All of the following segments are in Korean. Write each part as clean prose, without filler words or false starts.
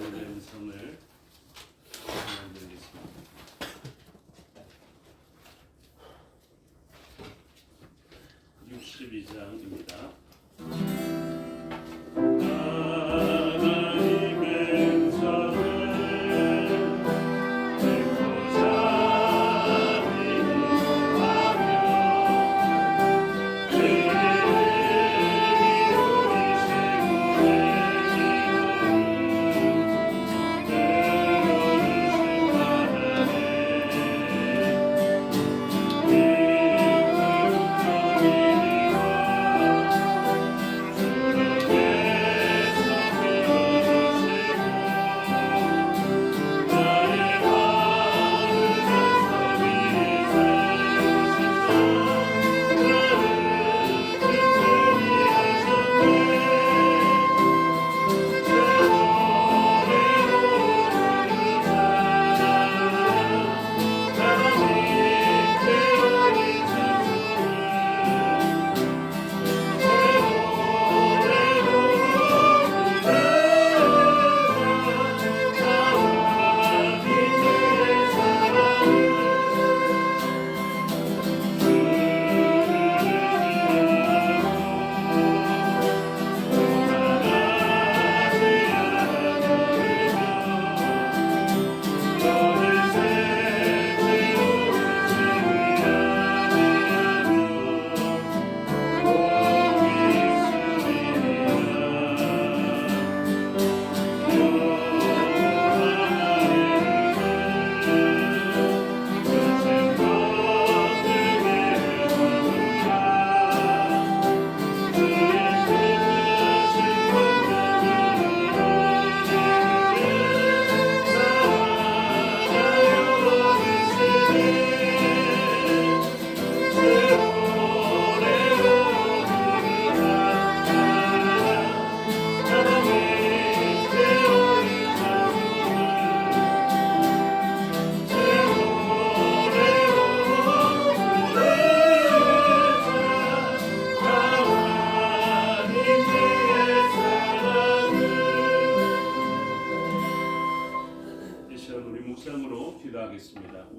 하나님의 음성을 드리겠습니다. (62장입니다)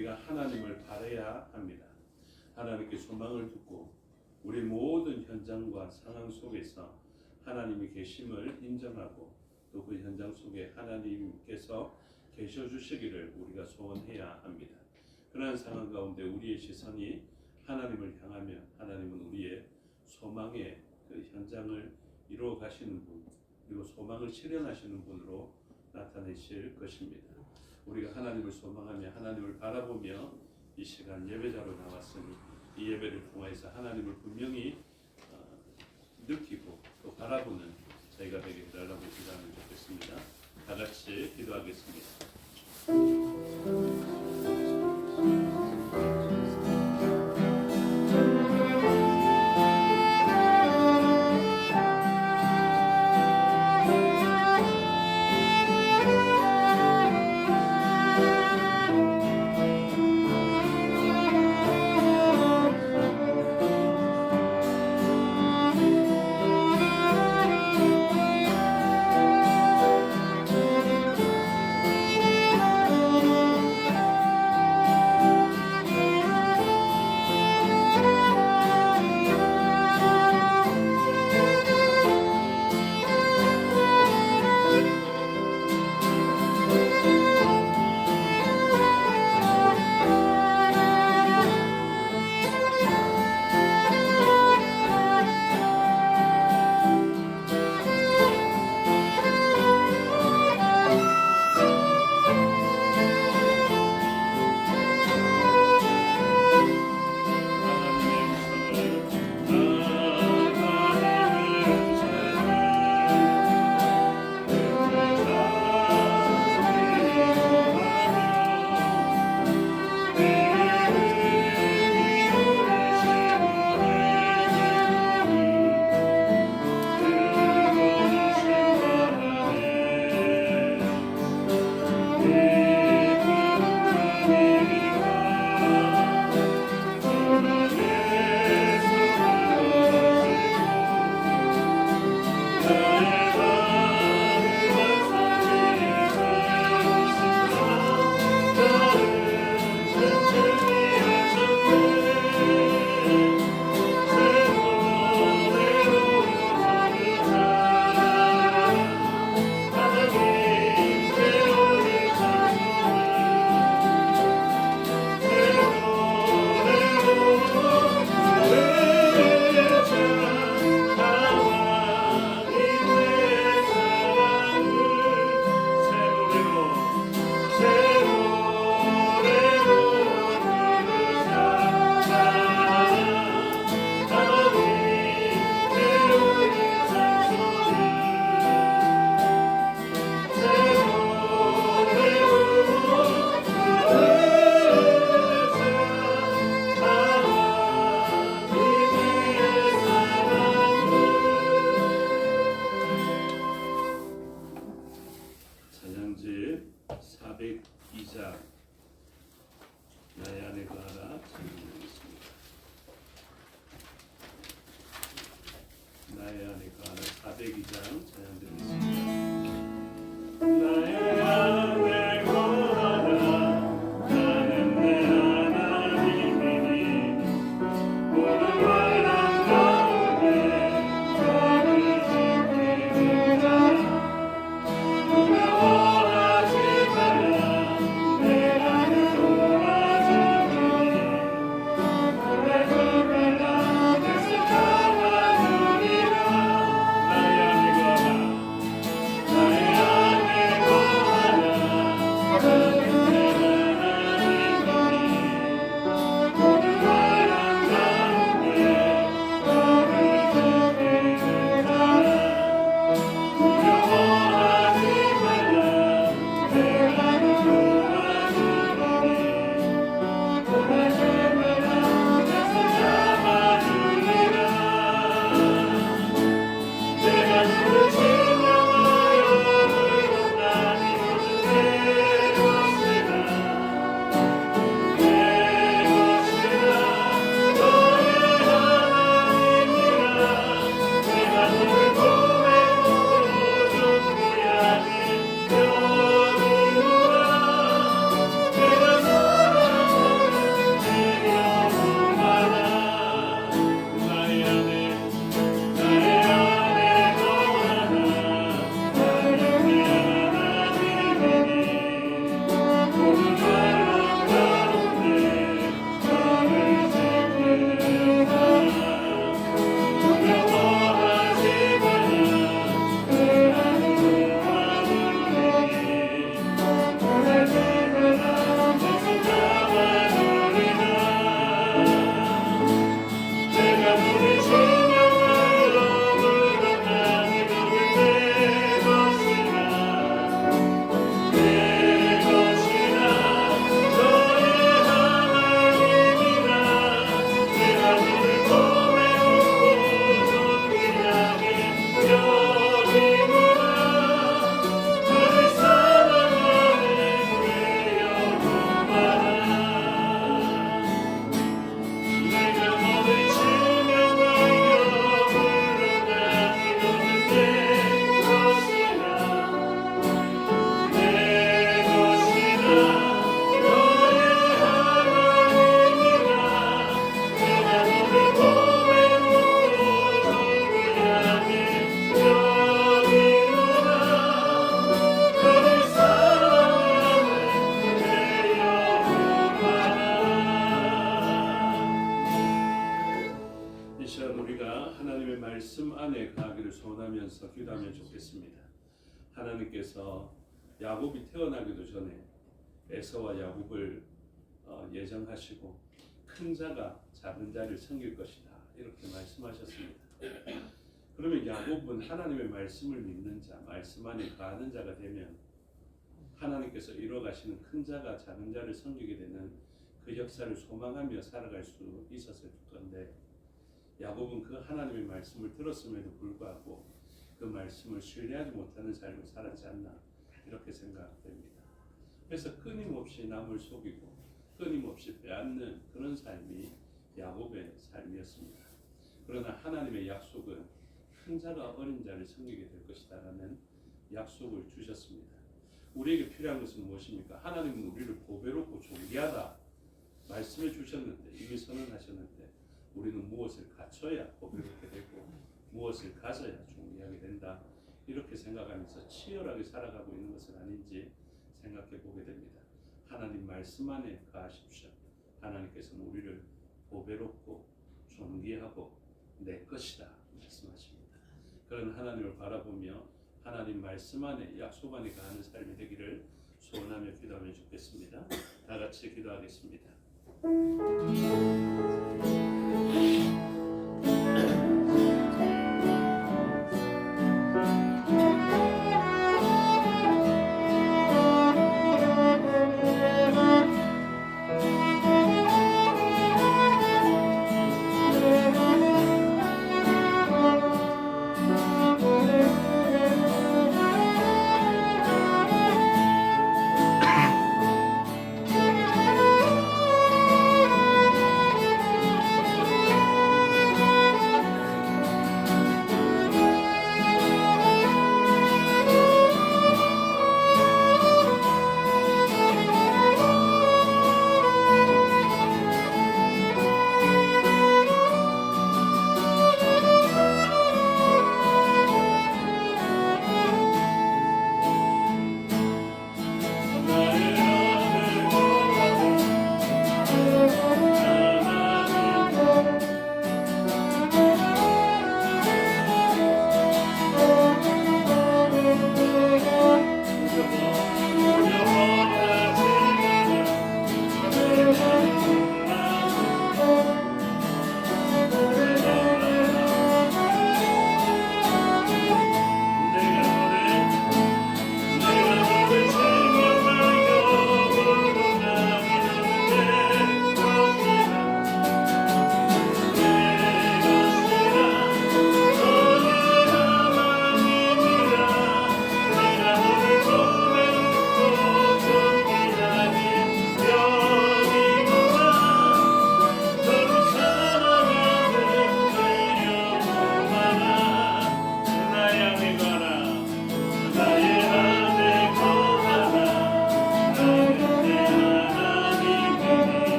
우리가 하나님을 바라야 합니다. 하나님께 소망을 두고 우리 모든 현장과 상황 속에서 하나님이 계심을 인정하고 또 그 현장 속에 하나님께서 계셔 주시기를 우리가 소원해야 합니다. 그러한 상황 가운데 우리의 시선이 하나님을 향하며 하나님은 우리의 소망의 그 현장을 이루어 가시는 분, 그리고 소망을 실현하시는 분으로 나타내실 것입니다. 우리가 하나님을 소망하며 하나님을 바라보며 이 시간 예배자로 나왔으니 이 예배를 통해서 하나님을 분명히 느끼고 또 바라보는 저희가 되게 해달라고 기도하면 좋겠습니다. 다 같이 기도하겠습니다. 나의 안에 거하는 402장 찬양 드리겠습니다. 나의 안에 거하라 나는 내 하나님이니 모든 환난 가운데 너를 지키는 자 두려워하지 말라 내가 늘 도와주리니 오래 걸거나 내서 잡아주리라 나의 안에 거하라 나의 안에 거하라 나는 내 하나님이니 모든 환난 가운데 너를 지키는 자 두려워하지 말라 내가 늘 도와주리니 오래 걸거나 내서 잡아주리라 내가 주를 지명하여 부르노니 모든 내 것이라 내 것이라 너의 하나님이라 내가 너를 고백으로 존귀하게 여기노라 내가 사랑하는 내 영혼아 나의 안에 거하라 나는 내 하나님이니 모든 환난 가운데 너를 지키는 자 두려워하지 말라 내가 늘 도와주리니 오래 걸거나 내서 잡아주리라 내가 너를 지명하여 부르노니 모든 내 것이라 내 것이라 너의 하나님이라 내가 너를 고백으로 존귀하게 여기노라 너를 사랑하는 내 영혼아 내가 너를 지명하여 부르노니 모든 내 것이라 내 것이라 너의 하나님이라 내가 너를 고백으로 존귀하게 여기노라 너를 사랑하는 내 영혼아 이 시간 우리가 하나님의 말씀 안에 거하기를 소원하면서 기도하면 좋겠습니다. 하나님께서 야곱이 태어나기도 전에 에서와 야곱을 예정하시고 큰 자가 작은 자를 섬길 것이다 이렇게 말씀하셨습니다. 그러면 야곱은 하나님의 말씀을 믿는 자, 말씀 안에 거하는 자가 되면 하나님께서 이루어가시는 큰 자가 작은 자를 섬기게 되는 그 역사를 소망하며 살아갈 수 있었을 건데 야곱은 그 하나님의 말씀을 들었음에도 불구하고 그 말씀을 신뢰하지 못하는 삶을 살았지 않나 이렇게 생각됩니다. 그래서 끊임없이 남을 속이고 끊임없이 빼앗는 그런 삶이 야곱의 삶이었습니다. 그러나 하나님의 약속은 큰 자가 어린 자를 섬기게 될 것이다라는 약속을 주셨습니다. 우리에게 필요한 것은 무엇입니까? 하나님은 우리를 보배롭고 존귀하다 말씀해 주셨는데 이미 선언하셨는데 우리는 무엇을 갖춰야 보배롭게 되고 무엇을 가져야 존귀하게 된다 이렇게 생각하면서 치열하게 살아가고 있는 것은 아닌지 생각해 보게 됩니다. 하나님 말씀 안에 거하십시오. 하나님께서는 우리를 보배롭고 존귀하고 내 것이다 말씀하십니다. 그런 하나님을 바라보며 하나님 말씀 안에 약속 안에 거하는 삶이 되기를 소원하며 기도하면 좋겠습니다. 다 같이 기도하겠습니다.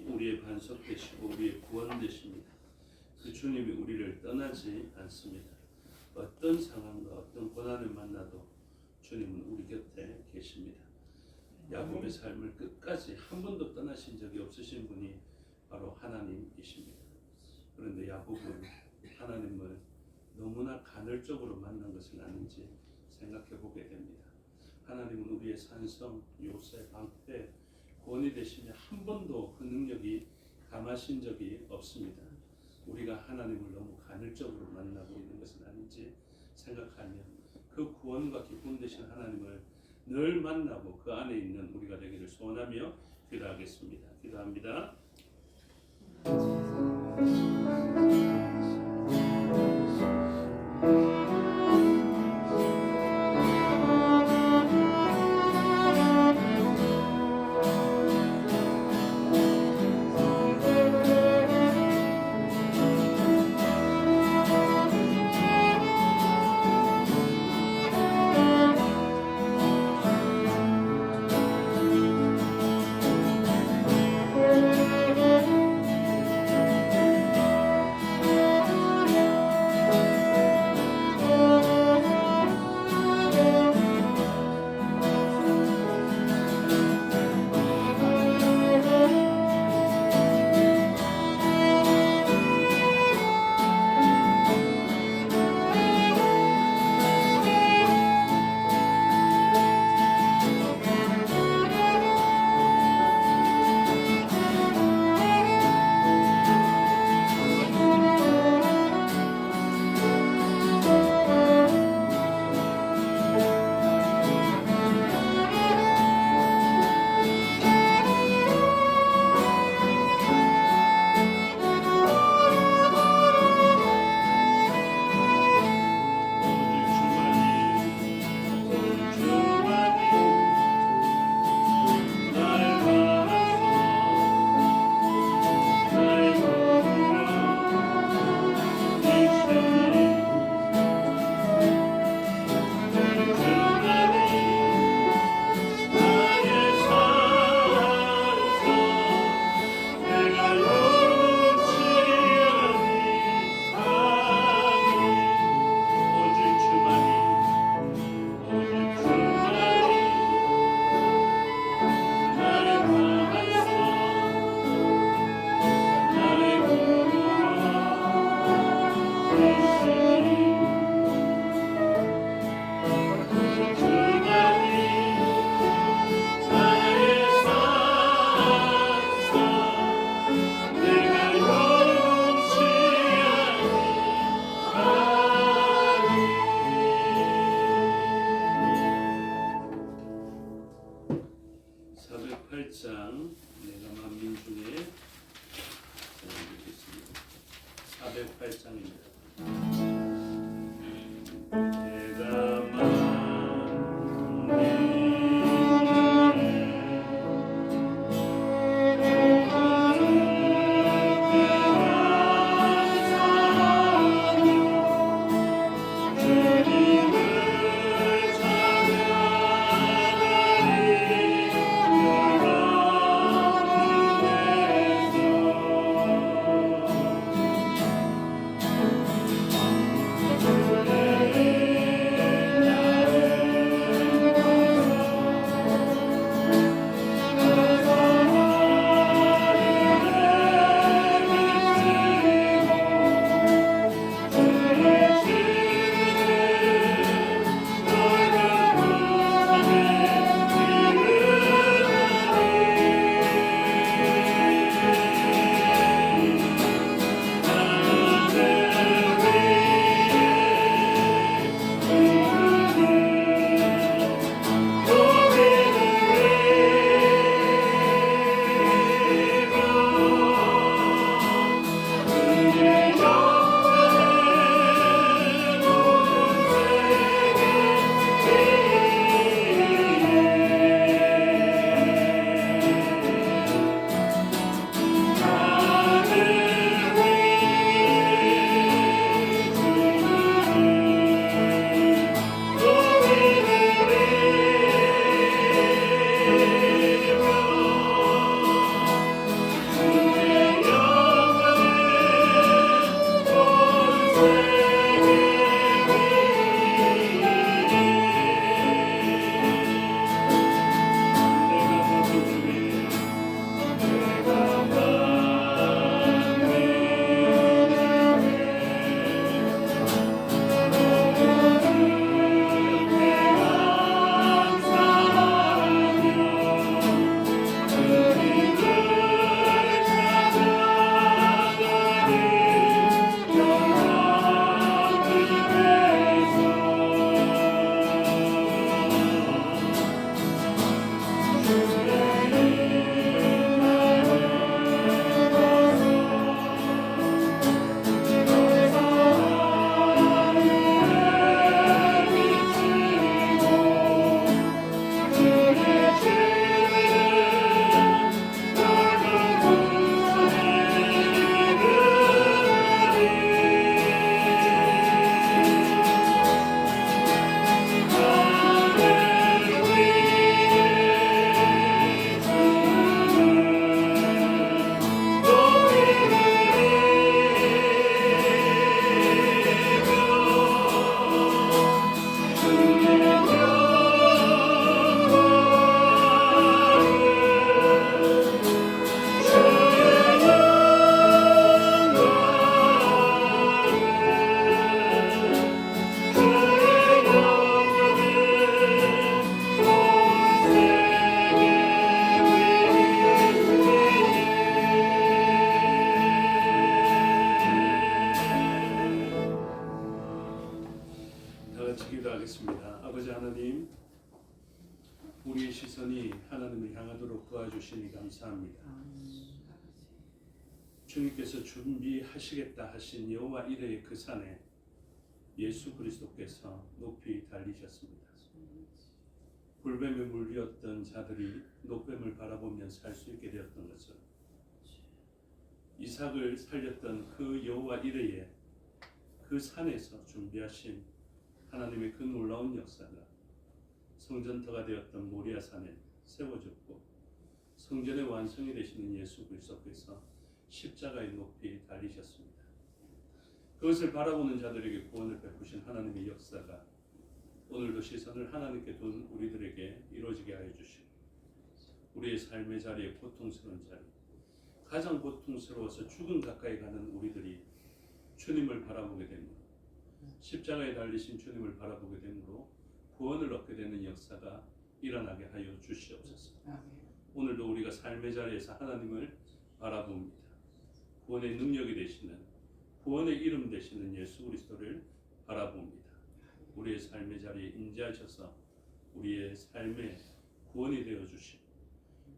주님이 우리의 반석 되시고 우리의 구원 되십니다. 그 주님이 우리를 떠나지 않습니다. 어떤 상황과 어떤 고난을 만나도 주님은 우리 곁에 계십니다. 야곱의 삶을 끝까지 한 번도 떠나신 적이 없으신 분이 바로 하나님이십니다. 그런데 야곱은 하나님을 너무나 간헐적으로 만난 것은 아닌지 생각해 보게 됩니다. 하나님은 우리의 산성, 요새, 방패, 구원이 되시며 한 번도 그 능력이 감하신 적이 없습니다. 우리가 하나님을 너무 간헐적으로 만나고 있는 것은 아닌지 생각하며 그 구원과 기쁨 되신 하나님을 늘 만나고 그 안에 있는 우리가 되기를 소원하며 기도하겠습니다. 기도합니다. 우리를 향하도록 도와주시니 감사합니다. 주님께서 준비하시겠다 하신 여호와 이레의 그 산에 예수 그리스도께서 높이 달리셨습니다. 불뱀에 물렸던 자들이 높뱀을 바라보며 살 수 있게 되었던 것처럼 이삭을 살렸던 그 여호와 이레의 그 산에서 준비하신 하나님의 그 놀라운 역사가 성전터가 되었던 모리아산에 세워졌고 성전의 완성이 되시는 예수 그리스도께서 십자가에 높이 달리셨습니다. 그것을 바라보는 자들에게 구원을 베푸신 하나님의 역사가 오늘도 시선을 하나님께 둔 우리들에게 이루어지게 하여 주시고 우리의 삶의 자리에 고통스러운 자리 가장 고통스러워서 죽음 가까이 가는 우리들이 주님을 바라보게 되므로 십자가에 달리신 주님을 바라보게 되므로 구원을 얻게 되는 역사가 일어나게 하여 주시옵소서. 오늘도 우리가 삶의 자리에서 하나님을 바라봅니다. 구원의 능력이 되시는 구원의 이름 되시는 예수 그리스도를 바라봅니다. 우리의 삶의 자리에 임재하셔서 우리의 삶의 구원이 되어 주시고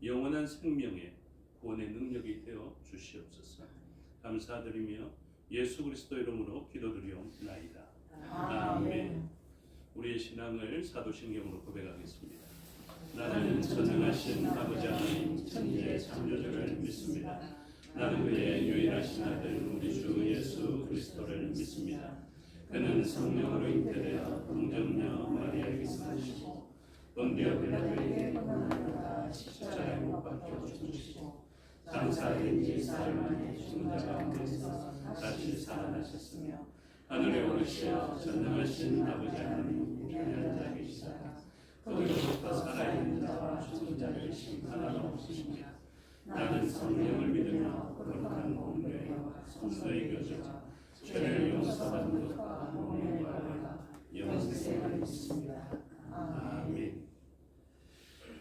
영원한 생명의 구원의 능력이 되어 주시옵소서. 감사드리며 예수 그리스도 이름으로 기도드리옵나이다. 아멘. 우리의 신앙을 사도신경으로 고백하겠습니다. 나는 전능하신 아버지 하나님 천지의 창조주를 믿습니다. 나는 그의 유일하신 아들 우리 주 예수 그리스도를 믿습니다. 그는 성령으로 잉태되어 동정녀 마리아에게서 나시고 본디오 빌라도에게 고난을 십자가에 못 박혀 죽으시고 장사된 지 사흘 만에 죽은 자 가운데서 다시 살아나셨으며 하늘에 오르시어 전능하신 아버지 하나님 우편에 앉아 계시다가 거기로부터 살아있는 자와 죽은 자를 심판하러 오시며 나는 성령을 믿으며 거룩한 공교회와 성도의 교제와 죄를 용서받는 것과 몸의 구원과 영생을 믿습니다. 아멘.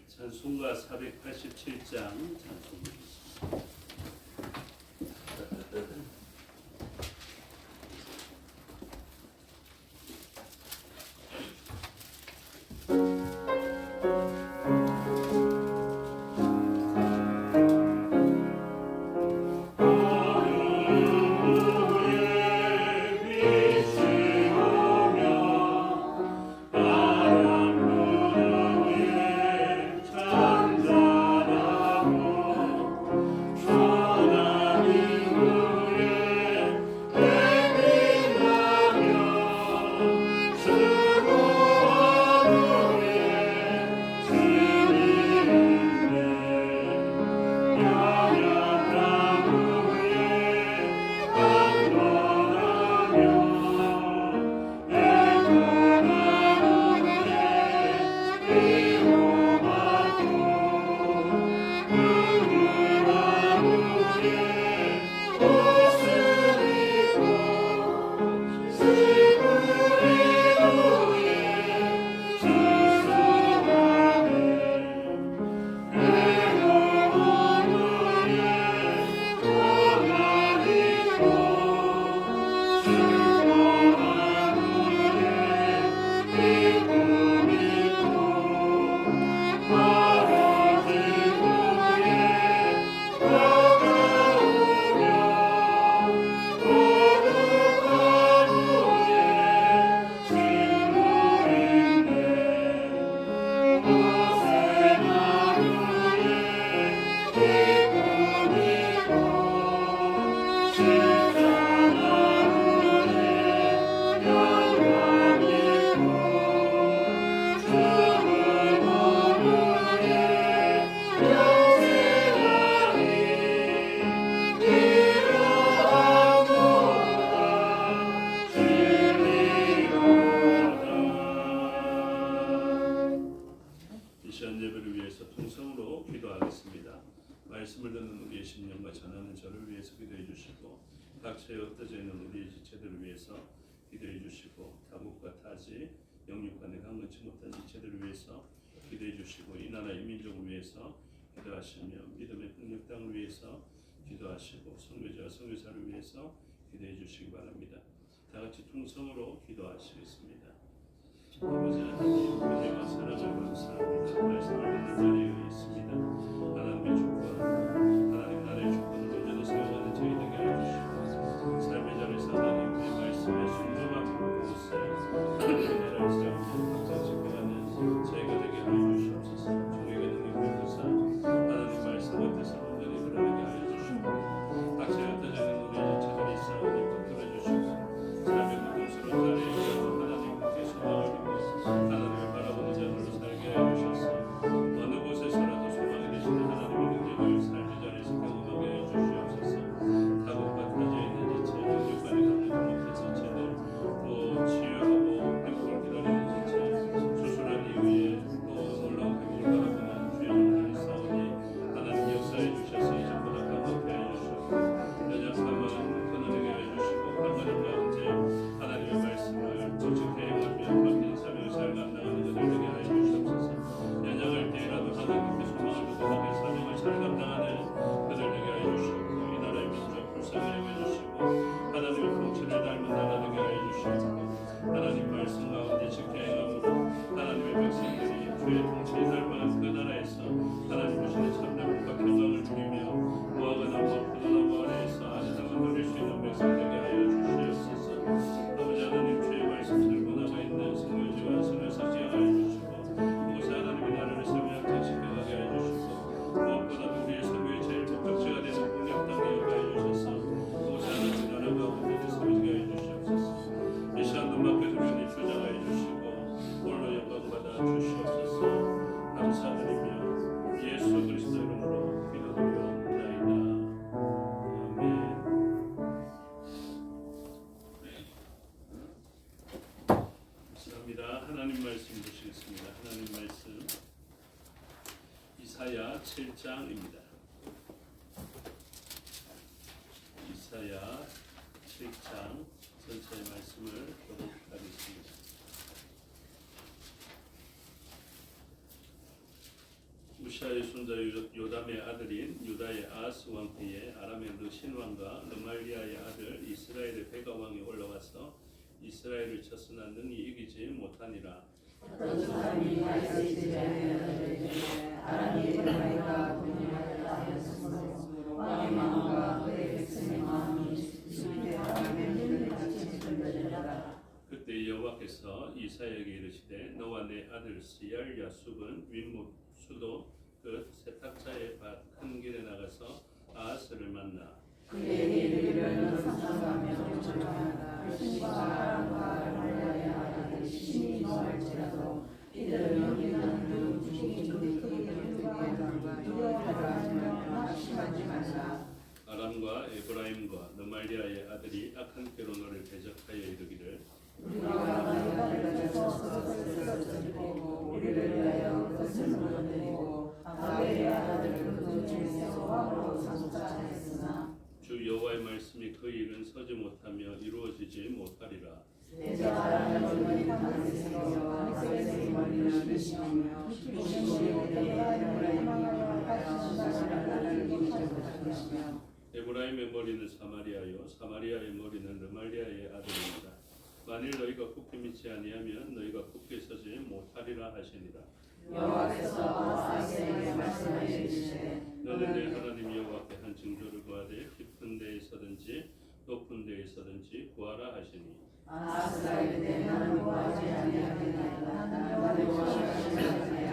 찬송가 487장 찬송입니다. 말씀을 듣는 우리의 심령과 전하는 저를 위해서 기도해 주시고 각처에 흩어져 있는 우리의 지체들을 위해서 기도해 주시고 타국과 타지 영육과 내강건치 못한 지체들을 위해서 기도해 주시고 이 나라 이 민족을 위해서 기도하시며 믿음의 풍력 땅을 위해서 기도하시고 선교자와 선교사를 위해서 기도해 주시기 바랍니다. 다 같이 통성으로 기도하시겠습니다. 아버지 하나님 은혜와 사랑을 감사합니다. 말씀을 듣는 자리에 있습니다. 하겠습니다. 하나님 말씀 이사야 7장입니다. 이사야 7장 전체의 말씀을 교독하겠습니다. 우시아의 손자 요담의 아들인 유다의 아하스 왕 때에 아람의 르신 왕과 르말리아의 아들 이스라엘의 베가 왕이 올라와서 이스라엘을 쳤으나 능히 이기지 못하니라. 어떤 사람이 말세지에 아람이 에브라임과 분열하였다 하였으므로 왕의 마음과 그의 백성의 마음이 숲에 바람에 흘림같이 흔들리더라. 그때 여호와께서 이사야에게 이르시되 너와 내 아들 스얄 야숲은 윗못 수도 그 세탁자의 밭 큰 길에 나가서 아하스를 만나 그에게 이르기를 상상하며 조정하라. 신과 아람과 르말리아의 아들이 신이 노할지라도 이들은 여기는 그 죽이는 그의 열두가 두려워하라 하며 낙심하지 말라. 아람과 에브라임과 르말리아의 아들이 악한 꾀로 너를 대적하여 이르기를 우리가 나이가를 가져서 그것을 쓰러뜨리고 우리를 위하여 그것을 무너뜨리고 다윗의 아들을 그 중에서 왕으로 삼자 했으나 주 여호와의 말씀이 그 일은 서지 못하며 이루어지지 못하리라. 내가 아람의 머리 가만히 새겨 하늘의 머리를 미시며 보시고 내가 에브라임을 같이 나를 이기지 못할 것이며 에브라임의 머리는 사마리아요 사마리아의 머리는 르말리아의 아들입니다. 만일 너희가 굳게 믿지 아니하면 너희가 굳게 서지 못하리라 하시니라. 여호와께서 아하스에게 말씀하여 이르시되 너는 내 하나님 여호와께 한 징조를 구하되 깊은 데에서든지 높은 데에서든지 구하라 하시니 아하스가 이르되 나는 구하지 아니하겠나이다. 나는 여호와를 구하지 아니하나이다.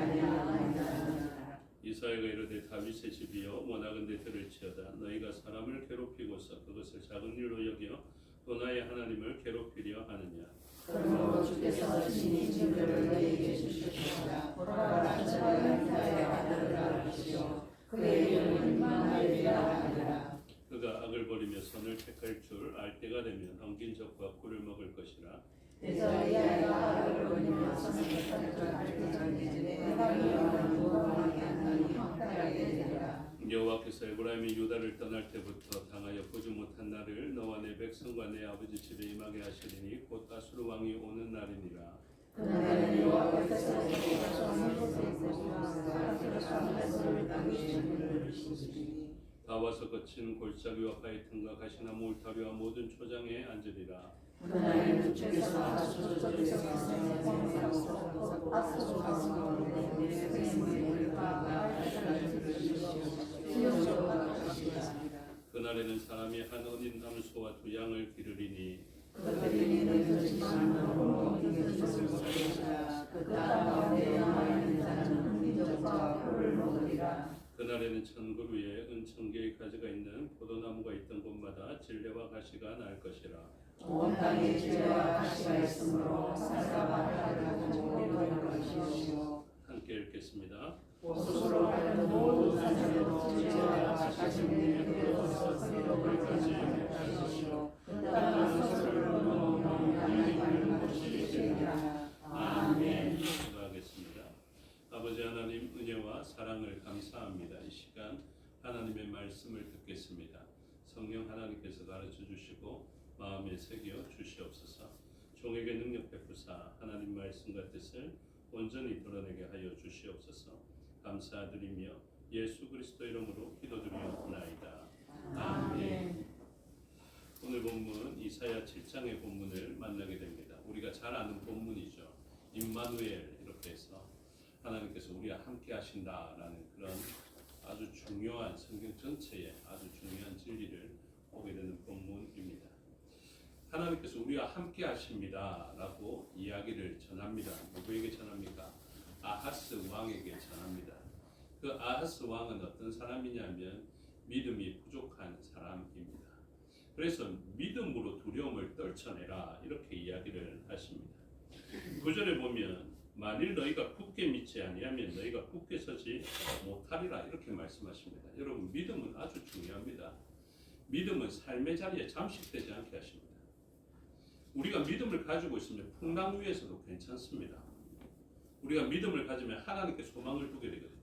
이사야가 이르되 다윗의 집이여 원하건대 들을지어다. 너희가 사람을 괴롭히고서 그것을 작은 일로 여겨 또 나의 하나님을 괴롭히려 하느냐. 그러므로 주께서 친히 징조를 너희에게 주시옵소서. 보라 저가 유다의 아들을 낳으시오. 그의 이름은 임마누엘이라 하리라. 그가 악을 버리며 선을 택할 줄 알 때가 되면 엉긴 적과 꿀을 먹을 것이라. 데살리아가 악을 버리며 선을 택할 줄 알 때가 되니 내가 미워하는 무화과의 안단이 황폐하게 되리라. 여호와께서 에브라임이 유다를 떠날 때부터 당하여 보지 못한 날을 너와 내 백성과 내 아버지 집에 임하게 하시리니 곧 아수르 왕이 오는 날이니라. 그날에는 여호와께서 우리가 정한 곳에 있으시면서 그릇을 땅에 주시리니 다 와서 거친 골짜기와 바위 틈과 가시나무 울타리와 모든 초장에 앉으리라. 그날에는 주께서 아수르에서 생명하고 아수르 가슴으로 내 생명의 물과 알을 들으시오. 그날에는 사람이 한 어린 암소와 두 양을 기르리니 그들이 늦지만 너무 이겨질 것이라. 그 땅 가운데 남아있는 자는 민족과 꿀을 먹으리라. 그날에는 천그 위에 은천개의 가지가 있는 포도나무가 있던 곳마다 진레와 가시가 날 것이라. 온 땅에 진레와 가시가 있으므로 살과 바다를 이룰 것이요. 함께 읽겠습니다. 스스로 하는 모든 산으로 진레와 가시는 그에서 서리로 불까지 하시오. 그 땅은 서로로 넘어오는 곳이 되리라. 아멘. 기도하겠습니다. 아버지 하나님 은혜와 사랑을 감사합니다. 이 시간 하나님의 말씀을 듣겠습니다. 성령 하나님께서 가르쳐 주시고 마음에 새겨 주시옵소서. 종에게 능력 베푸사 하나님 말씀과 뜻을 온전히 드러내게 하여 주시옵소서. 감사드리며 예수 그리스도 이름으로 기도드리옵나이다. 아멘. 오늘 본문 이사야 7장의 본문을 만나게 됩니다. 우리가 잘 아는 본문이죠. 임마누엘 이렇게 해서 하나님께서 우리와 함께 하신다라는 그런 아주 중요한 성경 전체의 아주 중요한 진리를 보게 되는 본문입니다. 하나님께서 우리와 함께 하십니다라고 이야기를 전합니다. 누구에게 전합니까? 아하스 왕에게 전합니다. 그 아하스 왕은 어떤 사람이냐면 믿음이 부족한 사람입니다. 그래서 믿음으로 두려움을 떨쳐내라 이렇게 이야기를 하십니다. 9절에 보면 만일 너희가 굳게 믿지 아니하면 너희가 굳게 서지 못하리라 이렇게 말씀하십니다. 여러분 믿음은 아주 중요합니다. 믿음은 삶의 자리에 잠식되지 않게 하십니다. 우리가 믿음을 가지고 있으면 풍랑 위에서도 괜찮습니다. 우리가 믿음을 가지면 하나님께 소망을 두게 되거든요.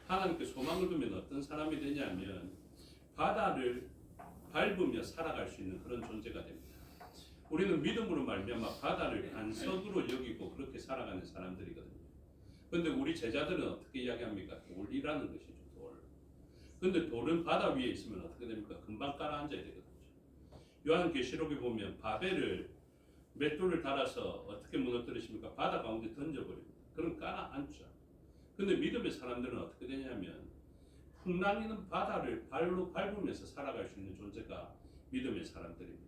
하나님께 소망을 두면 어떤 사람이 되냐면 바다를 밟으며 살아갈 수 있는 그런 존재가 됩니다. 우리는 믿음으로 말미암아 바다를 반석으로 여기고 그렇게 살아가는 사람들이거든요. 그런데 우리 제자들은 어떻게 이야기합니까? 돌이라는 것이죠. 돌. 그런데 돌은 바다 위에 있으면 어떻게 됩니까? 금방 깔아앉아야 되거든요. 요한계시록에 보면 바벨을 맷돌을 달아서 어떻게 무너뜨리십니까? 바다 가운데 던져버립니다. 그럼 깔아앉죠. 근데 믿음의 사람들은 어떻게 되냐면 풍랑이는 바다를 발로 밟으면서 살아갈 수 있는 존재가 믿음의 사람들입니다.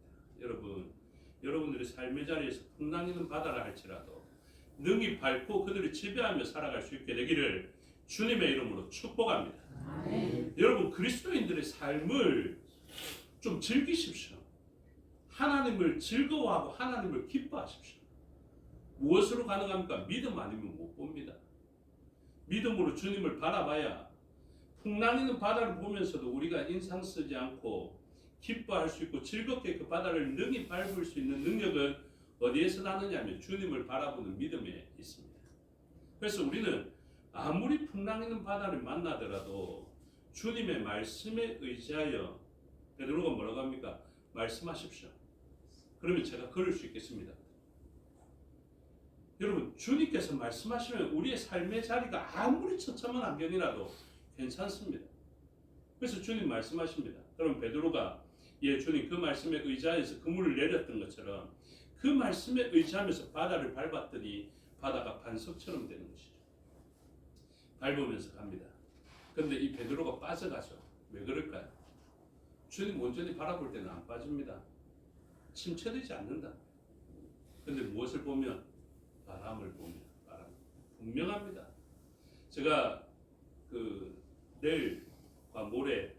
여러분들의 삶의 자리에서 풍랑이는 바다를 할지라도 능히 밟고 그들을 지배하며 살아갈 수 있게 되기를 주님의 이름으로 축복합니다. 여러분, 그리스도인들의 삶을 좀 즐기십시오. 하나님을 즐거워하고 하나님을 기뻐하십시오. 무엇으로 가능합니까? 믿음 아니면 못 봅니다. 믿음으로 주님을 바라봐야 풍랑이는 바다를 보면서도 우리가 인상 쓰지 않고 기뻐할 수 있고 즐겁게 그 바다를 능히 밟을 수 있는 능력은 어디에서 나느냐 하면 주님을 바라보는 믿음에 있습니다. 그래서 우리는 아무리 풍랑이는 바다를 만나더라도 주님의 말씀에 의지하여, 베드로가 뭐라고 합니까? 말씀하십시오. 그러면 제가 걸을 수 있겠습니다. 여러분, 주님께서 말씀하시면 우리의 삶의 자리가 아무리 처참한 환경이라도 괜찮습니다. 그래서 주님 말씀하십니다. 그럼 베드로가 주님 그 말씀에 의지하여서 그물을 내렸던 것처럼 그 말씀에 의지하면서 바다를 밟았더니 바다가 반석처럼 되는 것이죠. 밟으면서 갑니다. 그런데 이 베드로가 빠져가죠. 왜 그럴까요? 주님 온전히 바라볼 때는 안 빠집니다. 침체되지 않는다. 그런데 무엇을 보면? 바람을 보면 바람. 분명합니다. 제가 내일과 모레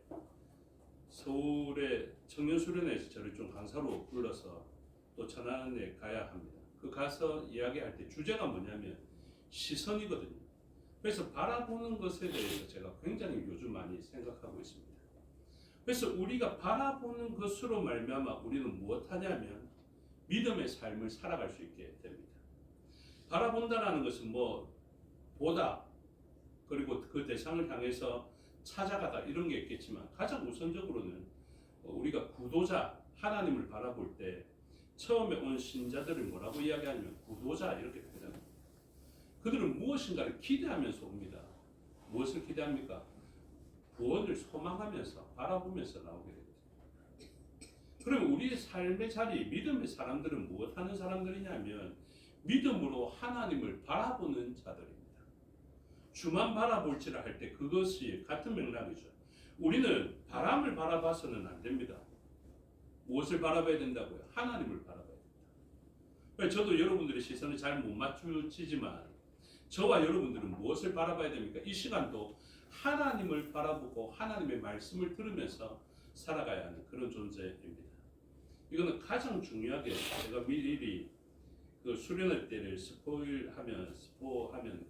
서울의 청년수련회에서 저를 좀 강사로 불러서 또 천안에 가야 합니다. 그 가서 이야기할 때 주제가 뭐냐면 시선이거든요. 그래서 바라보는 것에 대해서 제가 굉장히 요즘 많이 생각하고 있습니다. 그래서 우리가 바라보는 것으로 말미암아 우리는 무엇하냐면 믿음의 삶을 살아갈 수 있게 됩니다. 바라본다라는 것은 보다, 그리고 그 대상을 향해서 찾아가다 이런 게 있겠지만 가장 우선적으로는 우리가 구도자 하나님을 바라볼 때 처음에 온 신자들을 뭐라고 이야기하냐면 구도자 이렇게 표현합니다. 그들은 무엇인가를 기대하면서 옵니다. 무엇을 기대합니까? 구원을 소망하면서 바라보면서 나오게 됩니다. 그럼 우리의 삶의 자리, 믿음의 사람들은 무엇하는 사람들이냐면 믿음으로 하나님을 바라보는 자들입니다. 주만 바라볼지라 할 때 그것이 같은 맥락이죠. 우리는 바람을 바라봐서는 안 됩니다. 무엇을 바라봐야 된다고요? 하나님을 바라봐야 됩니다. 저도 여러분들의 시선을 잘 못 맞추지만 저와 여러분들은 무엇을 바라봐야 됩니까? 이 시간도 하나님을 바라보고 하나님의 말씀을 들으면서 살아가야 하는 그런 존재입니다. 이거는 가장 중요하게 제가 미리 그 수련회 때를 스포하면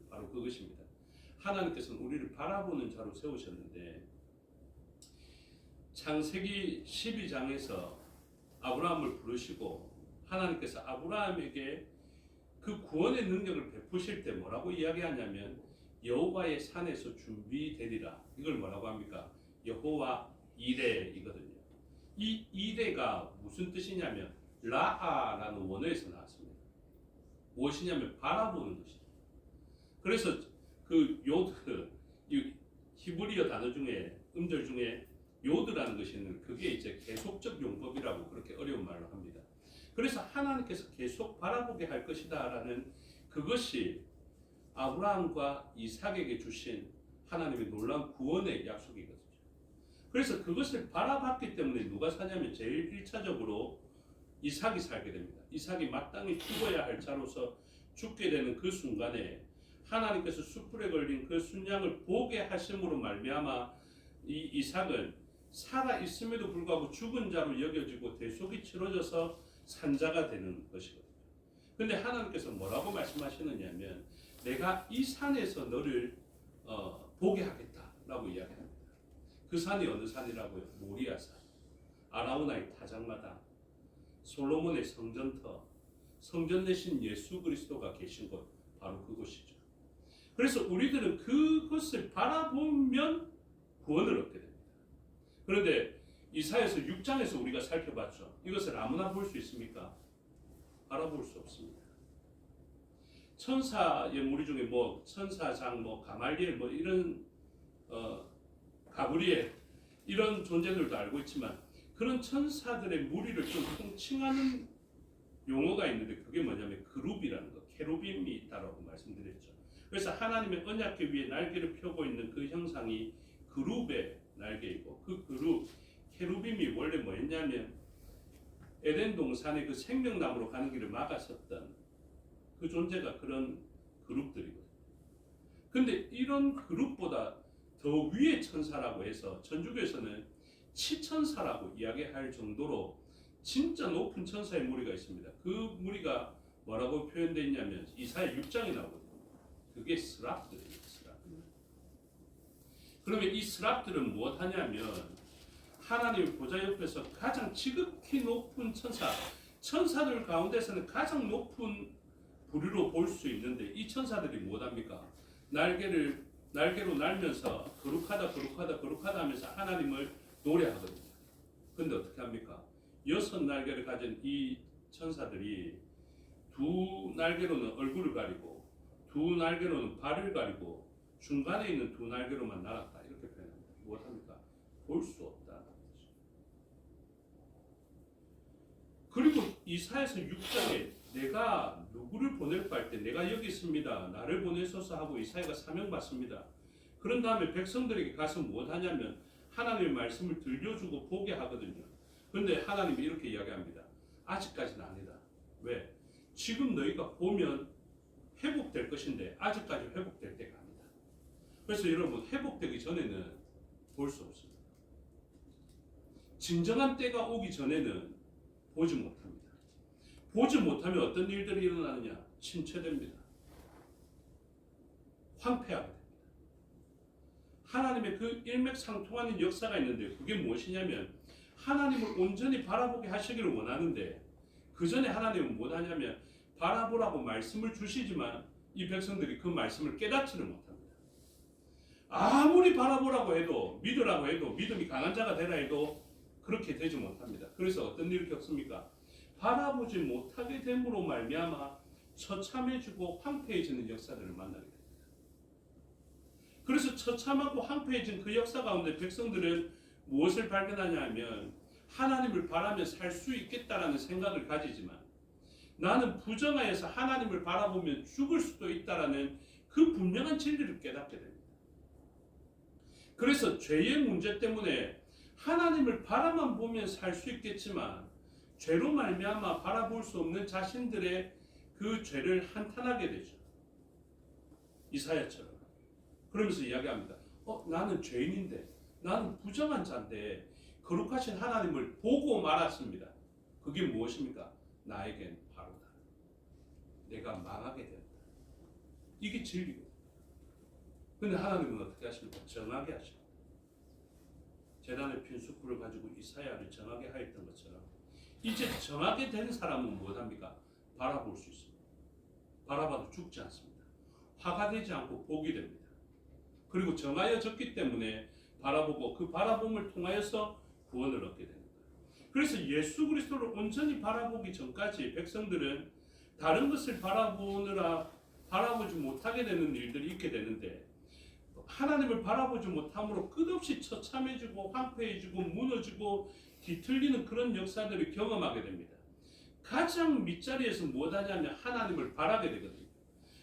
바로 그것입니다. 하나님께서는 우리를 바라보는 자로 세우셨는데 창세기 12장에서 아브라함을 부르시고 하나님께서 아브라함에게 그 구원의 능력을 베푸실 때 뭐라고 이야기하냐면 여호와의 산에서 준비되리라. 이걸 뭐라고 합니까? 여호와 이레이거든요. 이 이레가 무슨 뜻이냐면 라아라는 원어에서 나왔습니다. 무엇이냐면 바라보는 것이죠. 그래서 그 요드, 이 히브리어 단어 중에 음절 중에 요드라는 것이 있는 그게 이제 계속적 용법이라고 그렇게 어려운 말로 합니다. 그래서 하나님께서 계속 바라보게 할 것이다라는 그것이 아브라함과 이삭에게 주신 하나님의 놀라운 구원의 약속이거든요. 그래서 그것을 바라봤기 때문에 누가 사냐면 제일 1차적으로 이삭이 살게 됩니다. 이삭이 마땅히 죽어야 할 자로서 죽게 되는 그 순간에 하나님께서 숯불에 걸린 그 순양을 보게 하심으로 말미암아 이 이삭은 살아 있음에도 불구하고 죽은 자로 여겨지고 대속이 치러져서 산자가 되는 것이거든요. 근데 하나님께서 뭐라고 말씀하시느냐면 내가 이 산에서 너를 보게 하겠다라고 이야기합니다. 그 산이 어느 산이라고요? 모리아산, 아라우나의 타작마당, 솔로몬의 성전터, 성전 내신 예수 그리스도가 계신 곳 바로 그곳이죠. 그래서 우리들은 그것을 바라보면 구원을 얻게 됩니다. 그런데 이사야서 6장에서 우리가 살펴봤죠. 이것을 아무나 볼 수 있습니까? 바라볼 수 없습니다. 천사의 무리 중에 뭐 천사장, 뭐 가말리엘, 뭐 이런 가브리엘 이런 존재들도 알고 있지만 그런 천사들의 무리를 좀 통칭하는 용어가 있는데 그게 뭐냐면 그룹이라는 거, 케루빔이 있다라고 말씀드렸죠. 그래서 하나님의 언약궤 위에 날개를 펴고 있는 그 형상이 그룹의 날개이고 그 그룹 케루빔이 원래 뭐였냐면 에덴 동산의 그 생명나무로 가는 길을 막았었던 그 존재가 그런 그룹들이거든요. 근데 이런 그룹보다 더 위의 천사라고 해서 천주교에서는 치천사라고 이야기할 정도로 진짜 높은 천사의 무리가 있습니다. 그 무리가 뭐라고 표현되어 있냐면 이사야 6장에 나오거든요. 그게 스랍들이에요. 스랍. 그러면 이 스랍들은 무엇 하냐면 하나님의 보좌 옆에서 가장 지극히 높은 천사, 천사들 가운데서는 가장 높은 부류로 볼 수 있는데 이 천사들이 무엇합니까? 날개로 날면서 거룩하다 하면서 하나님을 노래하거든요. 근데 어떻게 합니까? 6날개를 가진 이 천사들이 두 날개로는 얼굴을 가리고 두 날개로는 발을 가리고 중간에 있는 두 날개로만 날았다 이렇게 표현합니다. 무엇합니까? 볼 수 없다. 그리고 이사야서 6장에 내가 누구를 보낼까 할 때 내가 여기 있습니다. 나를 보내소서 하고 이사야가 사명받습니다. 그런 다음에 백성들에게 가서 무엇하냐면 하나님의 말씀을 들려주고 보게 하거든요. 그런데 하나님이 이렇게 이야기합니다. 아직까지는 아니다. 왜? 지금 너희가 보면 회복될 것인데 아직까지 회복될 때가 아니다. 그래서 여러분 회복되기 전에는 볼 수 없습니다. 진정한 때가 오기 전에는 보지 못합니다. 보지 못하면 어떤 일들이 일어나느냐? 침체됩니다. 황폐하게 됩니다. 하나님의 그 일맥상통하는 역사가 있는데 그게 무엇이냐면 하나님을 온전히 바라보게 하시기를 원하는데 그 전에 하나님은 뭐하냐면 바라보라고 말씀을 주시지만 이 백성들이 그 말씀을 깨닫지는 못합니다. 아무리 바라보라고 해도 믿으라고 해도 믿음이 강한 자가 되라 해도 그렇게 되지 못합니다. 그래서 어떤 일을 겪습니까? 바라보지 못하게 됨으로 말미암아 처참해지고 황폐해지는 역사들을 만나게 됩니다. 그래서 처참하고 황폐해진 그 역사 가운데 백성들은 무엇을 발견하냐 하면 하나님을 바라며 살 수 있겠다라는 생각을 가지지만 나는 부정하여서 하나님을 바라보면 죽을 수도 있다라는 그 분명한 진리를 깨닫게 됩니다. 그래서 죄의 문제 때문에 하나님을 바라만 보면 살 수 있겠지만 죄로 말미암아 바라볼 수 없는 자신들의 그 죄를 한탄하게 되죠. 이사야처럼. 그러면서 이야기합니다. 나는 죄인인데 나는 부정한 자인데 거룩하신 하나님을 보고 말았습니다. 그게 무엇입니까? 나에겐 바로다. 내가 망하게 된다. 이게 진리고. 근데 하나님은 어떻게 하십니까? 정하게 하십니다. 제단의 핀 숯불을 가지고 이사야를 정하게 하였던 것처럼 이제 정하게 된 사람은 무엇합니까? 바라볼 수 있습니다. 바라봐도 죽지 않습니다. 화가 되지 않고 복이 됩니다. 그리고 정하여졌기 때문에 바라보고 그 바라봄을 통하여서 구원을 얻게 됩니다. 그래서 예수 그리스도를 온전히 바라보기 전까지 백성들은 다른 것을 바라보지 못하게 되는 일들이 있게 되는데 하나님을 바라보지 못함으로 끝없이 처참해지고 황폐해지고 무너지고 뒤틀리는 그런 역사들을 경험하게 됩니다. 가장 밑자리에서 무엇하냐면 하나님을 바라게 되거든요.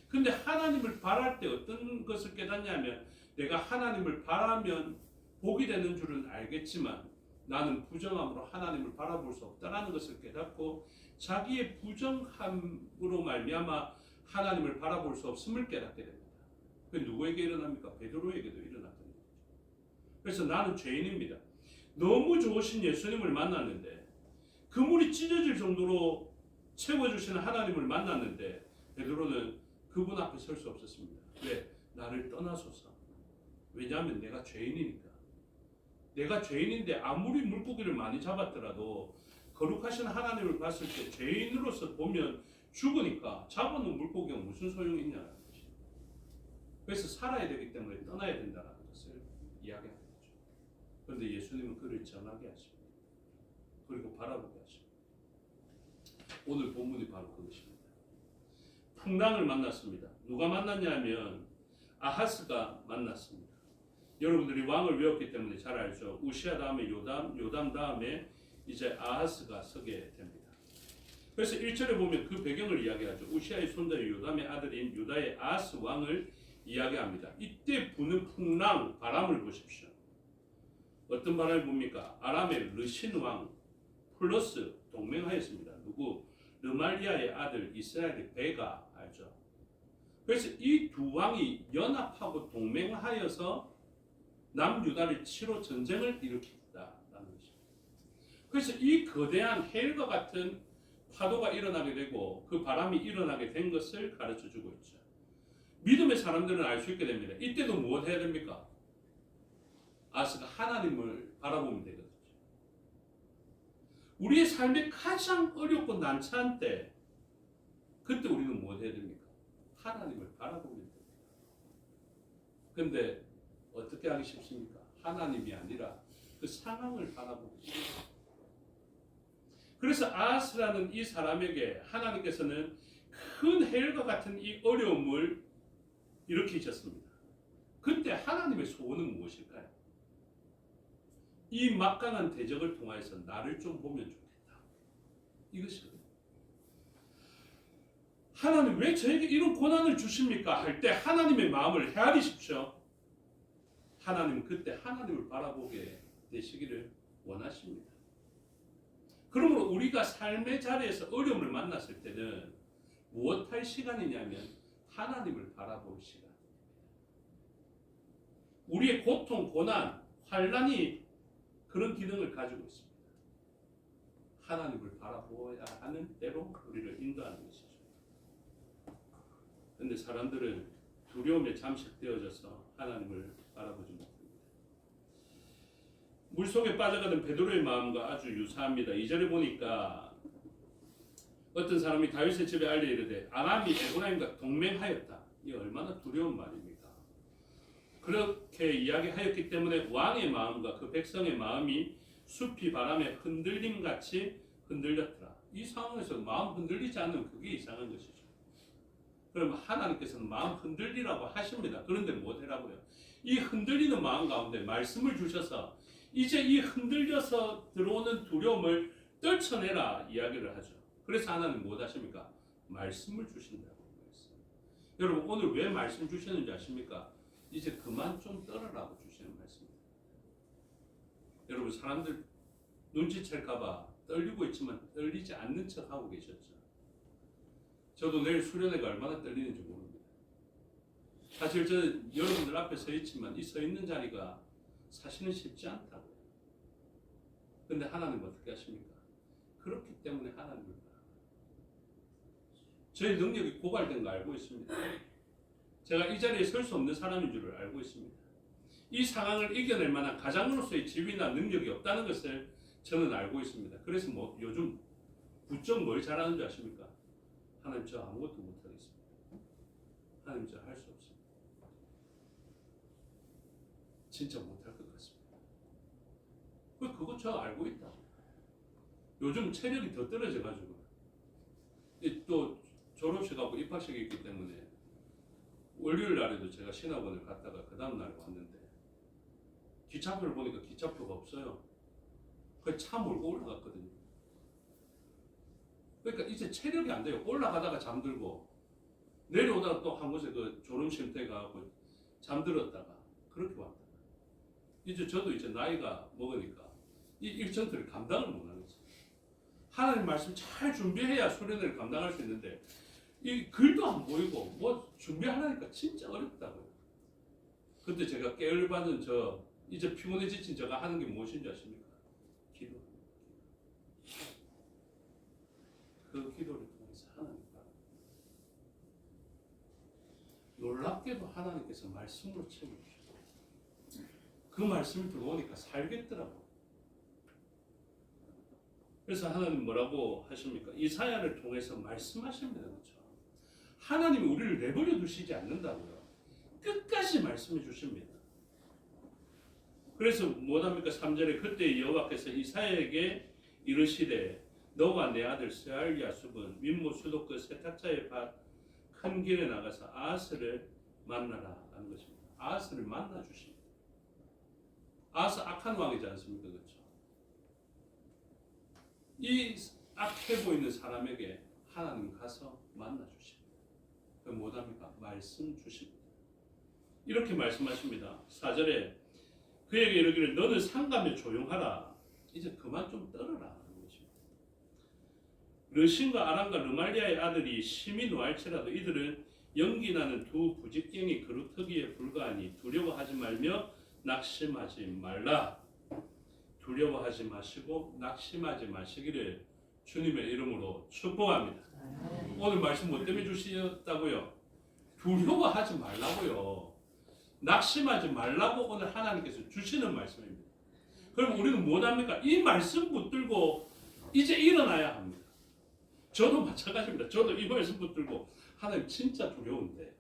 근데 하나님을 바랄 때 어떤 것을 깨닫냐면 내가 하나님을 바라면 복이 되는 줄은 알겠지만 나는 부정함으로 하나님을 바라볼 수 없다는 것을 깨닫고 자기의 부정함으로 말미암아 하나님을 바라볼 수 없음을 깨닫게 됩니다. 그 누구에게 일어납니까? 베드로에게도 일어났던 거죠. 그래서 나는 죄인입니다. 너무 좋으신 예수님을 만났는데 그물이 찢어질 정도로 채워주시는 하나님을 만났는데 베드로는 그분 앞에 설 수 없었습니다. 왜? 나를 떠나소서. 왜냐하면 내가 죄인이니까. 내가 죄인인데 아무리 물고기를 많이 잡았더라도 거룩하신 하나님을 봤을 때 죄인으로서 보면 죽으니까 잡아놓은 물고기가 무슨 소용이 있냐는 것이. 그래서 살아야 되기 때문에 떠나야 된다는 것을 이야기하는 거죠. 그런데 예수님은 그를 전하게 하십니다. 그리고 바라보게 하십니다. 오늘 본문이 바로 그것입니다. 풍랑을 만났습니다. 누가 만났냐면 아하스가 만났습니다. 여러분들이 왕을 외웠기 때문에 잘 알죠. 우시아 다음에 요담 다음에 이제 아하스가 서게 됩니다. 그래서 1절에 보면 그 배경을 이야기하죠. 우시아의 손자 요담의 아들인 유다의 아하스 왕을 이야기합니다. 이때 부는 풍랑, 바람을 보십시오. 어떤 바람을 봅니까? 아람의 르신 왕 플러스 동맹하였습니다. 누구? 르말리아의 아들 이스라엘의 베가 알죠? 그래서 이 두 왕이 연합하고 동맹하여서 남유다를 치러 전쟁을 일으켰다라는 것입니다. 그래서 이 거대한 해일과 같은 파도가 일어나게 되고 그 바람이 일어나게 된 것을 가르쳐주고 있죠. 믿음의 사람들은 알 수 있게 됩니다. 이때도 무엇 해야 됩니까? 아스가 하나님을 바라보면 되거든요. 우리의 삶에 가장 어렵고 난처한 때 그때 우리는 무엇 해야 됩니까? 하나님을 바라보면 됩니다. 근데 어떻게 하기 쉽습니까? 하나님이 아니라 그 상황을 바라보고 있습니다. 그래서 아하스라는 이 사람에게 하나님께서는 큰 해일과 같은 이 어려움을 일으키셨습니다. 그때 하나님의 소원은 무엇일까요? 이 막강한 대적을 통하여서 나를 좀 보면 좋겠다. 이것이거든요. 하나님 왜 저에게 이런 고난을 주십니까? 할 때 하나님의 마음을 헤아리십시오. 하나님은 그때 하나님을 바라보게 되시기를 원하십니다. 그러므로 우리가 삶의 자리에서 어려움을 만났을 때는 무엇할 시간이냐면 하나님을 바라볼 시간. 우리의 고통, 고난, 환난이 그런 기능을 가지고 있습니다. 하나님을 바라보아야 하는 대로 우리를 인도하는 것이죠. 그런데 사람들은 두려움에 잠식되어져서 하나님을 바라보지 못합니다. 물속에 빠져가던 베드로의 마음과 아주 유사합니다. 2절에 보니까 어떤 사람이 다윗의 집에 알려 이르되 아람이 에브라임과 동맹하였다. 이 얼마나 두려운 말입니까? 그렇게 이야기하였기 때문에 왕의 마음과 그 백성의 마음이 숲이 바람에 흔들림같이 흔들렸더라. 이 상황에서 마음 흔들리지 않으면 그게 이상한 것이죠. 그러면 하나님께서는 마음 흔들리라고 하십니다. 그런데 못해라고요. 이 흔들리는 마음 가운데 말씀을 주셔서 이제 이 흔들려서 들어오는 두려움을 떨쳐내라 이야기를 하죠. 그래서 하나님 못 하십니까? 말씀을 주신다고 했어요. 여러분 오늘 왜 말씀 주시는지 아십니까? 이제 그만 좀 떨어라고 주시는 말씀입니다. 여러분 사람들 눈치챌까봐 떨리고 있지만 떨리지 않는 척 하고 계셨죠. 저도 내일 수련회가 얼마나 떨리는지 모릅니다. 사실 저는 여러분들 앞에 서 있지만 이 서 있는 자리가 사실은 쉽지 않다고요. 근데 하나님은 어떻게 하십니까? 그렇기 때문에 하나님을 바라봐요. 저희 능력이 고갈된 거 알고 있습니다. 제가 이 자리에 설 수 없는 사람인 줄 알고 있습니다. 이 상황을 이겨낼 만한 가장으로서의 지위나 능력이 없다는 것을 저는 알고 있습니다. 그래서 뭐 요즘 부쩍 뭘 잘하는 줄 아십니까? 하나님 저 아무것도 못하겠습니다. 하나님 저 할 수 없습니다. 진짜 못할 것 같습니다. 그거 저 알고 있다. 요즘 체력이 더 떨어져가지고 또 졸업식하고 입학식이 있기 때문에 월요일 날에도 제가 신학원을 갔다가 그 다음 날에 왔는데 기차표를 보니까 기차표가 없어요. 그 차 몰고 올라갔거든요. 그러니까 이제 체력이 안 돼요. 올라가다가 잠들고 내려오다가 또 한 곳에 그 졸음 쉼터에 가고 잠들었다가 그렇게 왔다. 이제 저도 이제 나이가 먹으니까 이 일정들을 감당을 못 하겠어요. 하나님 말씀 잘 준비해야 수련회를 감당할 수 있는데 이 글도 안 보이고 뭐 준비하려니까 진짜 어렵다고요. 그때 제가 깨울받은 이제 피곤해 지친 제가 하는 게 무엇인지 아십니까? 기도. 그 기도를 통해서 하나님 바랍니다. 놀랍게도 하나님께서 말씀으로 채워주셨어요. 그 말씀이 들어오니까 살겠더라고. 그래서 하나님 뭐라고 하십니까? 이사야를 통해서 말씀하십니다. 그렇죠? 하나님이 우리를 내버려 두시지 않는다고요. 끝까지 말씀해 주십니다. 그래서 뭐합니까? 3절에 그때 여호와께서 이사야에게 이르시되 너와 내 아들 스알 야숲은 윗모 수도 그 세탁자의 밭 큰 길에 나가서 아하스를 만나라 하는 것입니다. 아하스를 만나 주십니다. 아하스 악한 왕이지 않습니까? 그렇죠? 이 악해 보이는 사람에게 하나님 가서 만나 주십니다. 그 뭐합니까? 말씀 주십니다. 이렇게 말씀하십니다. 4절에 그에게 이르기를 너는 상감에 조용하라. 이제 그만 좀 떨어라 하는 것입니다. 르신과 아람과 르말리아의 아들이 심히 노할지라도 이들은 연기나는 두 부직갱이 그루터기에 불과하니 두려워하지 말며 낙심하지 말라. 두려워하지 마시고 낙심하지 마시기를 주님의 이름으로 축복합니다. 오늘 말씀 뭐 때문에 주셨다고요? 두려워하지 말라고요. 낙심하지 말라고 오늘 하나님께서 주시는 말씀입니다. 그럼 우리는 뭐합니까? 이 말씀 붙들고 이제 일어나야 합니다. 저도 마찬가지입니다. 저도 이 말씀 붙들고 하나님 진짜 두려운데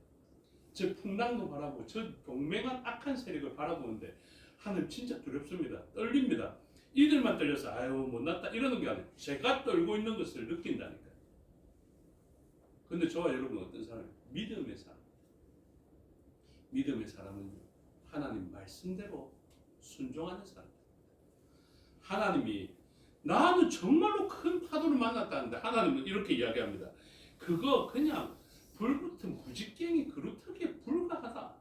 제 풍랑도 바라보고 저 동맹한 악한 세력을 바라보는데 하나님 진짜 두렵습니다. 떨립니다. 이들만 떨려서 아유 못났다 이러는 게 아니에요. 제가 떨고 있는 것을 느낀다니까요. 근데 저와 여러분은 어떤 사람이에요? 믿음의 사람. 믿음의 사람은 하나님 말씀대로 순종하는 사람. 하나님이 나는 정말로 큰 파도를 만났다는데 하나님은 이렇게 이야기합니다. 그거 그냥 불붙은 부직갱이 그루터기에 불과하다.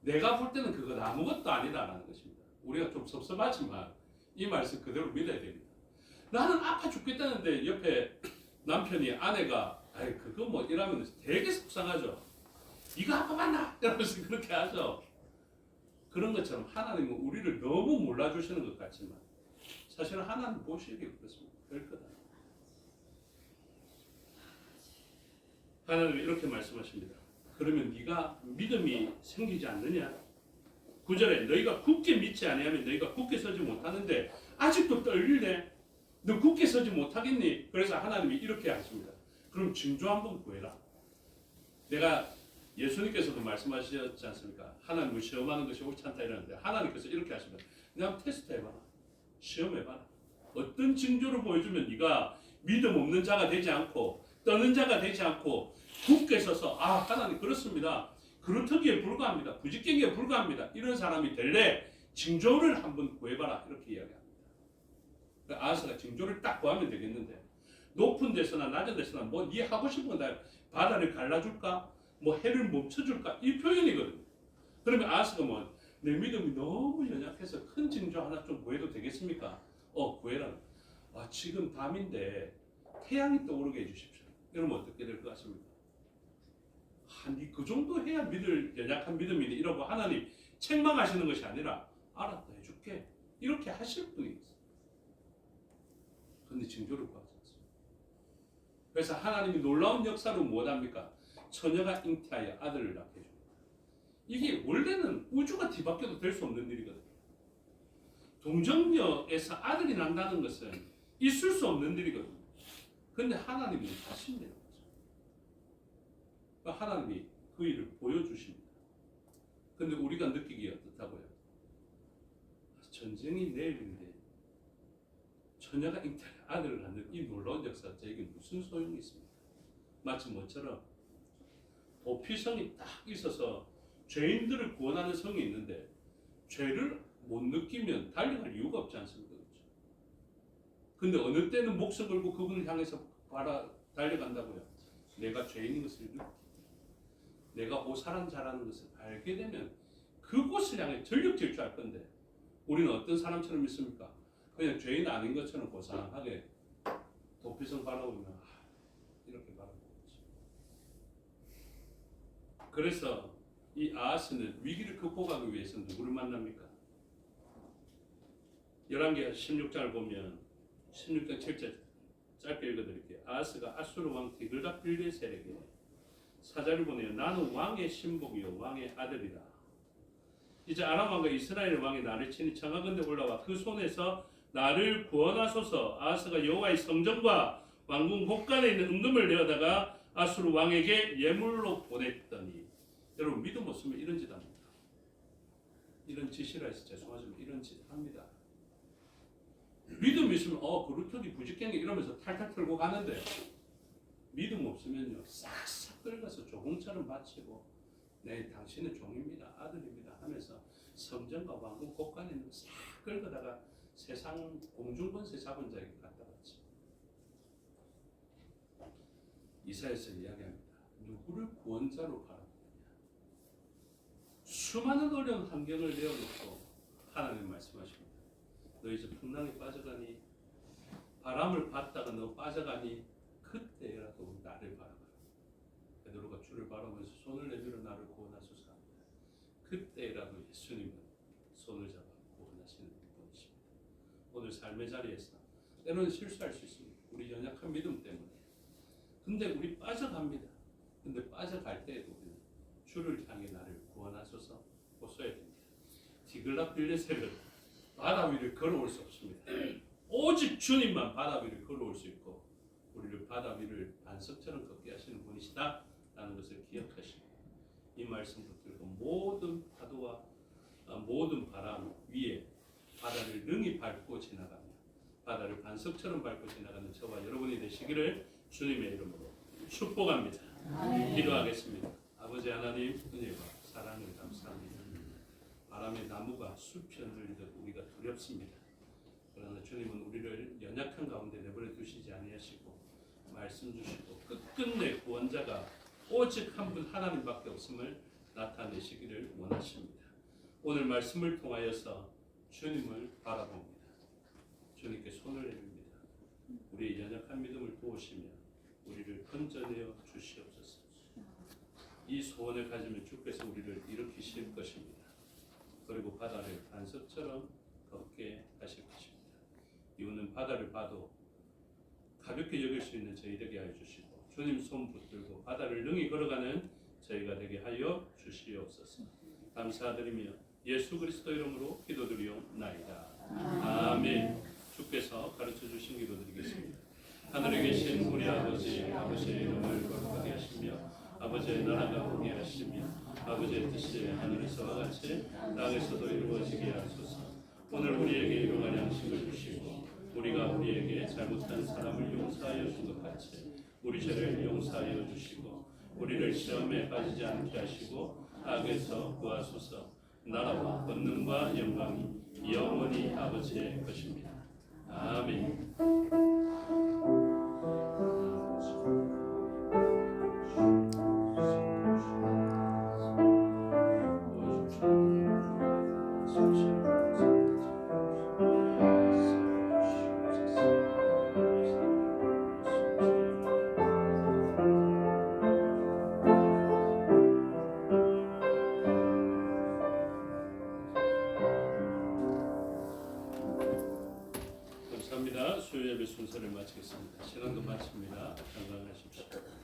내가 볼 때는 그건 아무것도 아니다라는 것입니다. 우리가 좀 섭섭하지만 이 말씀 그대로 믿어야 됩니다. 나는 아파 죽겠다는데 옆에 남편이 아내가 아이 그거 뭐 이러면 되게 속상하죠. 네가 아파 봤나? 이러면서 그렇게 하죠. 그런 것처럼 하나님은 우리를 너무 몰라주시는 것 같지만 사실은 하나님 보시기에 그렇습니다. 별거다. 하나님은 이렇게 말씀하십니다. 그러면 네가 믿음이 생기지 않느냐? 9절에 너희가 굳게 믿지 아니하면 너희가 굳게 서지 못하는데 아직도 떨리네. 너 굳게 서지 못하겠니? 그래서 하나님이 이렇게 하십니다. 그럼 징조 한번 구해라. 내가 예수님께서도 말씀하셨지 않습니까? 하나님을 시험하는 것이 옳지 않다 이러는데 하나님께서 이렇게 하십니다. 내가 테스트 해봐라. 시험해봐라. 어떤 징조를 보여주면 네가 믿음 없는 자가 되지 않고 떠는 자가 되지 않고 굳게 서서 아 하나님 그렇습니다. 그루터기에 불과합니다. 부직갱이에 불과합니다. 이런 사람이 될래 징조를 한번 구해봐라. 이렇게 이야기합니다. 아하스가 징조를 딱 구하면 되겠는데 높은 데서나 낮은 데서나 뭐 네 하고 싶은 거 바다를 갈라줄까? 뭐 해를 멈춰줄까? 이 표현이거든요. 그러면 아하스가 뭐 내 믿음이 너무 연약해서 큰 징조 하나 좀 구해도 되겠습니까? 구해라. 아 지금 밤인데 태양이 떠오르게 해주십시오. 이러면 어떻게 될 것 같습니까? 아니 그 정도 해야 믿을 연약한 믿음이니 이러고 하나님 책망하시는 것이 아니라 알았다 해줄게 이렇게 하실 분이 있어요. 그런데 징조를 구하지 않습니다. 그래서 하나님이 놀라운 역사로 무엇합니까? 처녀가 잉태하여 아들을 낳게 해줍니다. 이게 원래는 우주가 뒤바뀌어도 될 수 없는 일이거든요. 동정녀에서 아들이 난다는 것은 있을 수 없는 일이거든요. 그런데 하나님은 하신대요. 하나님이 그 일을 보여주십니다. 그런데 우리가 느끼기에 어떻다고요? 전쟁이 내일인데 처녀가 잉태하여 아들을 낳는 이 놀라운 역사가 저에게 무슨 소용이 있습니까? 마치 뭐처럼 도피성이 딱 있어서 죄인들을 구원하는 성이 있는데 죄를 못 느끼면 달려갈 이유가 없지 않습니까? 그렇죠? 근데 어느 때는 목숨 걸고 그분을 향해서 달려간다고요. 내가 죄인인 것을 느끼고 내가 오사란 자라는 것을 알게 되면 그곳을 향해 전력 질주할 건데 우리는 어떤 사람처럼 믿습니까? 그냥 죄인 아닌 것처럼 고상하게 도피성 바라보면 이렇게 바라보고 있죠. 그래서 이 아하스는 위기를 극복하기 위해서 누구를 만납니까? 11개 16장을 보면 16장 7절 짧게 읽어드릴게요. 아하스가 아수르 왕 디글닷빌레셀에게 사자를 보내어 나는 왕의 신복이요 왕의 아들이다. 이제 아람 왕과 이스라엘 왕이 나를 치니 청하건대 올라와 그 손에서 나를 구원하소서. 아하스가 여호와의 성전과 왕궁 곳간에 있는 은금을 내어다가 아수르 왕에게 예물로 보냈더니 여러분 믿음 없으면 이런 짓 합니다. 이런 짓이라 해서 죄송하지만 이런 짓 합니다. 믿음 있으면 그루터기 부직경이 이러면서 탈탈 털고 가는데 믿음 없으면요 싹싹 긁어서 조공처럼 바치고 네 당신은 종입니다 아들입니다 하면서 성전과 왕궁 곳간에 있는 싹 긁어다가 세상 공중권세 잡은 자에게 갖다 바치. 이사야서 이야기합니다. 누구를 구원자로 바라보느냐. 수많은 어려운 환경을 내어놓고 하나님 말씀하십니다. 너 이제 풍랑에 빠져가니 바람을 받다가 너 빠져가니 그때라도 나를 바라봐라. 베드로가 주를 바라보면서 손을 내밀어 나를 구원하소서 합니다. 그때라도 예수님은 손을 잡아 구원하시는 분이십니다. 오늘 삶의 자리에서 때로는 실수할 수 있습니다. 우리 연약한 믿음 때문에. 근데 우리 빠져갑니다. 근데 빠져갈 때에도 우리는 주를 향해 나를 구원하소서 호소해야 됩니다. 디글라필레셀은 바다 위를 걸어올 수 없습니다. 오직 주님만 바다 위를 걸어올 수 있고 우리를 바다 위를 반석처럼 걷게 하시는 분이시다 라는 것을 기억하시고 이 말씀 붙들고 모든 파도와 모든 바람 위에 바다를 능히 밟고 지나가며 바다를 반석처럼 밟고 지나가는 저와 여러분이 되시기를 주님의 이름으로 축복합니다. 기도하겠습니다. 아버지 하나님 은혜와 사랑을 감사합니다. 바람의 나무가 숲이 흔들리듯 우리가 두렵습니다. 그러나 주님은 우리를 연약한 가운데 내버려 두시지 아니하시고 말씀 주시고 끝끝내 구원자가 오직 한 분 하나님밖에 없음을 나타내시기를 원하십니다. 오늘 말씀을 통하여서 주님을 바라봅니다. 주님께 손을 내밉니다. 우리의 연약한 믿음을 도우시며 우리를 건져내어 주시옵소서. 이 소원을 가지면 주께서 우리를 일으키실 것입니다. 그리고 바다를 반석처럼 걷게 하실 것입니다. 이유는 바다를 봐도 가볍게 여길 수 있는 저희 되게 하여 주시고 주님 손 붙들고 바다를 능히 걸어가는 저희가 되게 하여 주시옵소서. 감사드리며 예수 그리스도 이름으로 기도드리옵나이다. 아멘. 주께서 가르쳐 주신 기도드리겠습니다. 하늘에 계신 우리 아버지의 이름을 거룩하게 하시며 아버지의 나라가 오게 하시며 아버지의 뜻이 하늘에서와 같이 땅에서도 이루어지게 하소서. 오늘 우리에게 일용할 양식을 주시고 우리가 우리에게 잘못한 사람을 용서하여 준 것 같이 우리 죄를 용서하여 주시고 우리를 시험에 빠지지 않게 하시고 악에서 구하소서. 나라와 권능과 영광이 영원히 아버지의 것입니다. 아멘. 감사합니다. 수요 예배 순서를 마치겠습니다. 시간도 마칩니다. 건강하십시오.